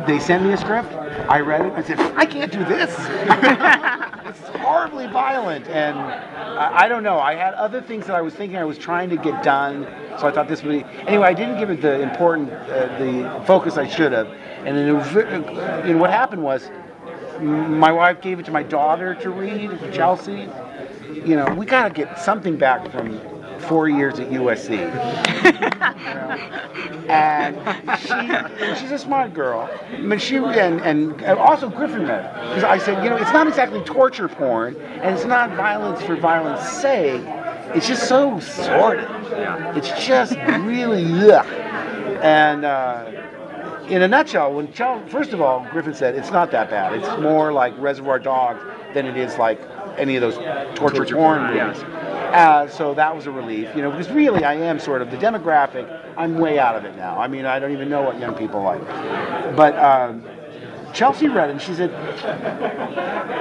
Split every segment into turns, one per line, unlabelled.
they sent me a script. I read it. I said, I can't do this. It's horribly violent, and I don't know. I had other things that I was thinking I was trying to get done, so I thought this would be. Anyway, I didn't give it the important, the focus I should have. And then it was, and what happened was, my wife gave it to my daughter to read, Chelsea. You know, we gotta get something back from 4 years at USC. You know? And she's a smart girl. I mean, and also Griffin read it. Because I said, you know, it's not exactly torture porn, and it's not violence for violence sake. It's just so sordid. It's just really ugh. And in a nutshell, first of all, Griffin said it's not that bad. It's more like Reservoir Dogs than it is like any of those torture porn movies. So that was a relief, you know, because really I am sort of the demographic. I'm way out of it now. I mean, I don't even know what young people like. But Chelsea read it and she said,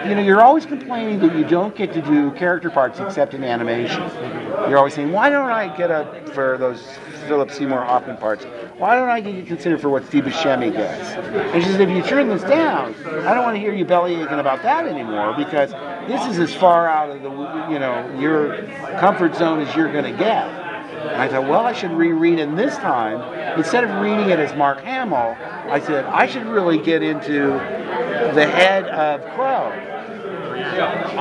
you know, you're always complaining that you don't get to do character parts except in animation. You're always saying, why don't I get up for those Philip Seymour Hoffman parts? Why don't I get considered for what Steve Buscemi gets? And she said, if you turn this down, I don't want to hear you bellyaching about that anymore, because this is as far out of the, you know, your comfort zone as you're going to get. And I thought, well, I should reread it this time. Instead of reading it as Mark Hamill, I said, I should really get into the head of Crow,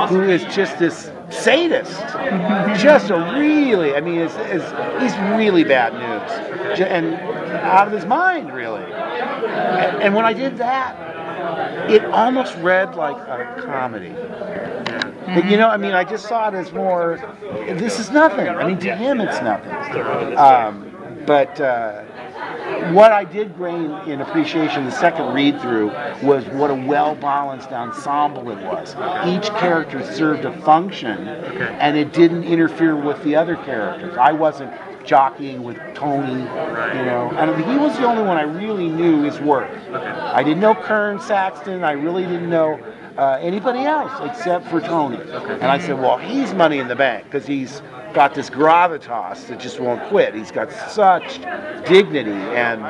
who is just this sadist. Just a really, I mean, he's really bad news. And out of his mind, really. And when I did that, it almost read like a comedy. But, you know, I mean, I just saw it as more, this is nothing. I mean, to him, it's nothing. But what I did gain in appreciation the second read-through was what a well-balanced ensemble it was. Each character served a function, and it didn't interfere with the other characters. I wasn't jockeying with Tony, you know, and he was the only one I really knew his work. I didn't know Kern Saxton. I really didn't know anybody else except for Tony. And I said, well, he's money in the bank because he's got this gravitas that just won't quit. He's got such dignity and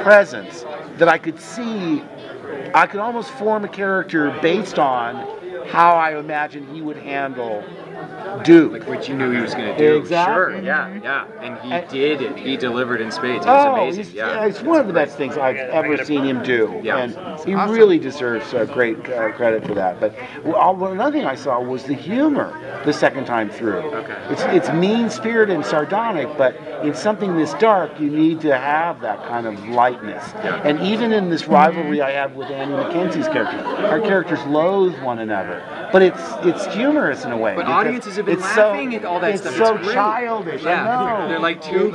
presence that I could see, I could almost form a character based on how I imagined he would handle Duke.
Like what you knew he was going to do.
Exactly.
Sure, yeah. And he did it. He delivered in spades. It was amazing.
It's one of the best things I've ever seen him do. And he really deserves great credit for that. But another thing I saw was the humor the second time through. It's mean-spirited and sardonic, but in something this dark, you need to have that kind of lightness. And even in this rivalry I have with Annie McKenzie's character, our characters loathe one another. But it's humorous in a way.
But audiences have been laughing at all that stuff.
It's so childish. I know.
They're like two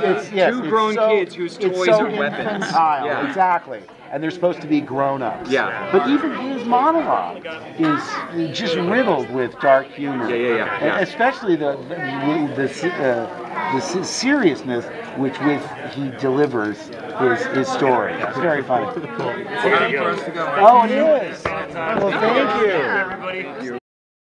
grown kids whose toys are weapons.
Exactly. And they're supposed to be grown-ups. But even his monologue is just riddled with dark humor. Especially the seriousnly with he delivers his story. It's very funny. Oh, it is. Well, thank you.